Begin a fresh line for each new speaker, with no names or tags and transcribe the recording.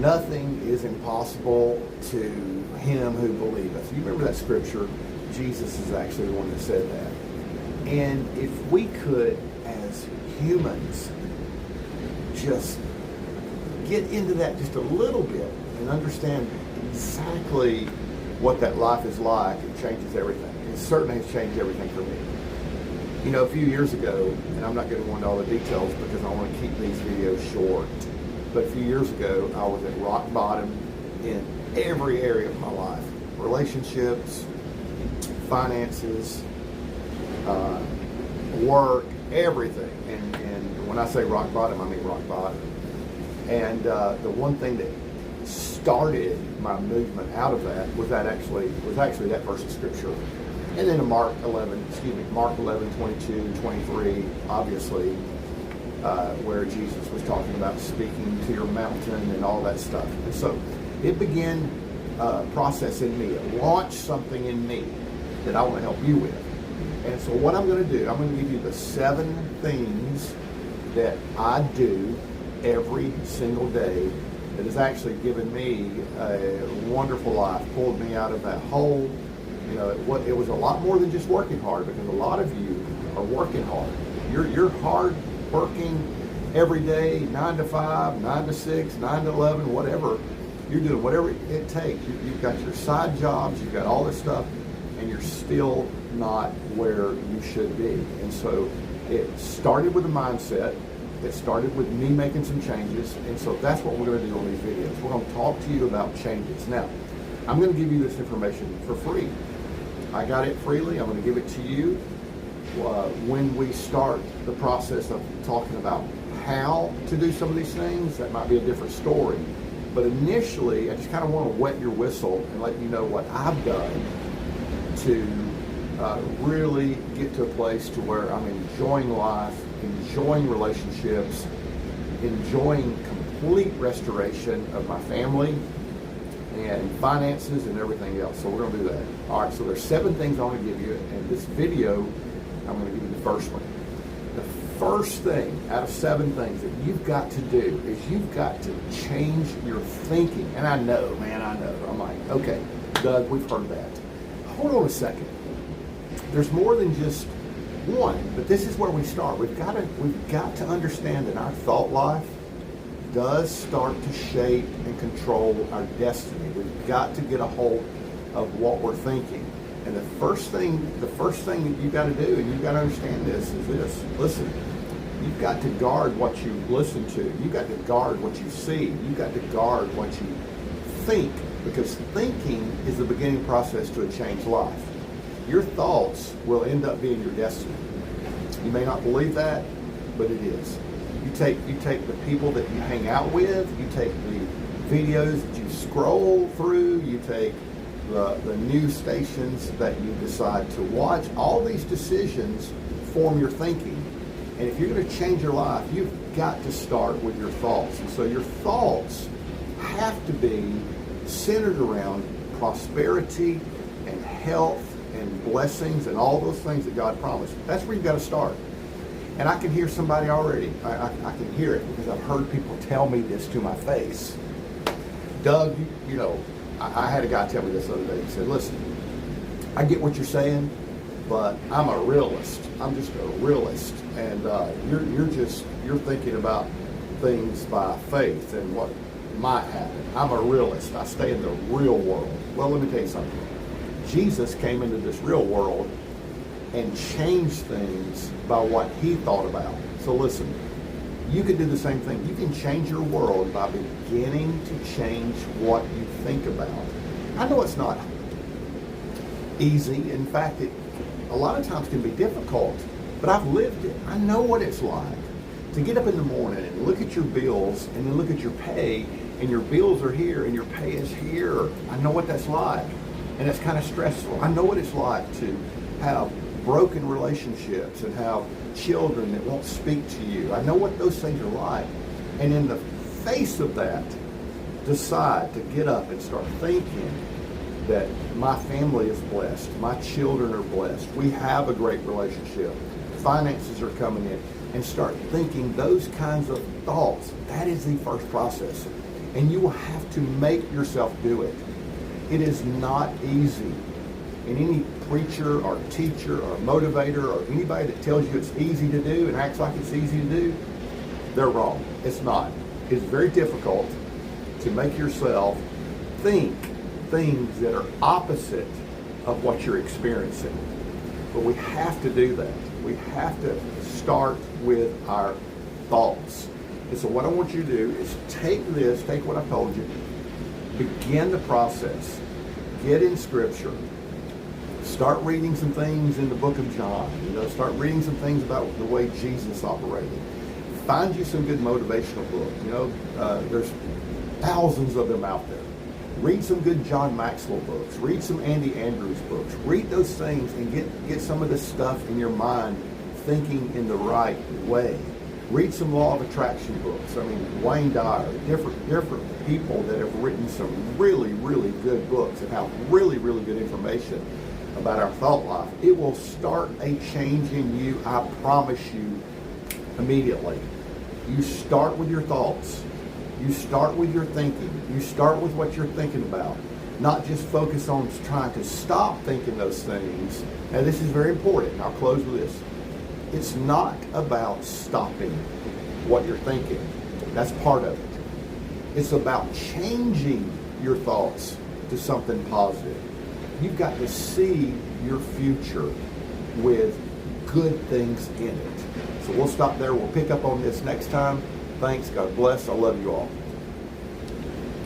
Nothing is impossible to him who believeth. You remember that scripture? Jesus is actually the one that said that. And if we could, as humans, just get into that just a little bit and understand exactly what that life is like, it changes everything. It certainly has changed everything for me. You know, a few years ago, and I'm not going to go into all the details because I want to keep these videos short, but a few years ago, I was at rock bottom in every area of my life. Relationships, finances, work, everything. And when I say rock bottom, I mean rock bottom. And the one thing that started my movement out of that was actually that verse of scripture. And then in Mark 11, 22, 23, obviously, where Jesus was talking about speaking to your mountain and all that stuff. And so it began a process in me. It launched something in me that I want to help you with. And so what I'm going to do, I'm going to give you the 7 things that I do every single day that has actually given me a wonderful life, pulled me out of that hole. You know, it was a lot more than just working hard, because a lot of you are working hard. You're hard working every day, 9 to 5, 9 to 6, 9 to 11, whatever. You're doing whatever it takes. You've got your side jobs, you've got all this stuff, and you're still not where you should be. And so it started with a mindset. It started with me making some changes. And so that's what we're going to do on these videos. We're going to talk to you about changes. Now, I'm going to give you this information for free. I got it freely. I'm going to give it to you. When we start the process of talking about how to do some of these things, that might be a different story. But initially, I just kind of want to wet your whistle and let you know what I've done to really get to a place to where I'm enjoying life, enjoying relationships, enjoying complete restoration of my family and finances and everything else. So we're going to do that. All right, so there's 7 things I want to give you. And this video, I'm going to give you the first one. The first thing out of 7 things that you've got to do is you've got to change your thinking. And I know, man, I know. I'm like, okay, Doug, we've heard that. Hold on a second. There's more than just one, but this is where we start. We've got to understand that our thought life does start to shape and control our destiny. We've got to get a hold of what we're thinking. And the first thing that you've got to do, and you've got to understand this, is this. Listen, you've got to guard what you listen to. You've got to guard what you see. You've got to guard what you think, because thinking is the beginning process to a changed life. Your thoughts will end up being your destiny. You may not believe that, but it is. You take the people that you hang out with, you take the videos that you scroll through, you take the news stations that you decide to watch. All these decisions form your thinking. And if you're going to change your life, you've got to start with your thoughts. And so your thoughts have to be centered around prosperity and health and blessings and all those things that God promised. That's where you've got to start. And I can hear somebody already. I can hear it because I've heard people tell me this to my face. Doug, you know, I had a guy tell me this the other day. He said, listen, I get what you're saying, but I'm a realist. I'm just a realist. And you're thinking about things by faith and what might happen. I'm a realist. I stay in the real world. Well, let me tell you something. Jesus came into this real world and changed things by what he thought about. So listen, you can do the same thing. You can change your world by beginning to change what you think about. I know it's not easy. In fact, it a lot of times can be difficult, but I've lived it. I know what it's like to get up in the morning and look at your bills and then look at your pay, and your bills are here and your pay is here. I know what that's like, and it's kind of stressful. I know what it's like to have broken relationships and have children that won't speak to you. I know what those things are like. And in the face of that, decide to get up and start thinking that my family is blessed, my children are blessed, we have a great relationship, finances are coming in, and start thinking those kinds of thoughts. That is the first process. And you will have to make yourself do it. It is not easy. And any preacher or teacher or motivator or anybody that tells you it's easy to do and acts like it's easy to do, they're wrong. It's not. It's very difficult to make yourself think things that are opposite of what you're experiencing. But we have to do that. We have to start with our thoughts. And so what I want you to do is take what I told you, begin the process, get in Scripture, start reading some things in the book of John, start reading some things about the way Jesus operated. Find you some good motivational books. There's thousands of them out there. Read some good John Maxwell books. Read some Andy Andrews books. Read those things and get some of this stuff in your mind thinking in the right way. Read some law of attraction books. I mean, Wayne Dyer, different people that have written some really, really good books and have really, really good information about our thought life. It will start a change in you, I promise you, immediately. You start with your thoughts. You start with your thinking. You start with what you're thinking about. Not just focus on trying to stop thinking those things. And this is very important. I'll close with this. It's not about stopping what you're thinking. That's part of it. It's about changing your thoughts to something positive. You've got to see your future with good things in it. So we'll stop there. We'll pick up on this next time. Thanks. God bless. I love you all.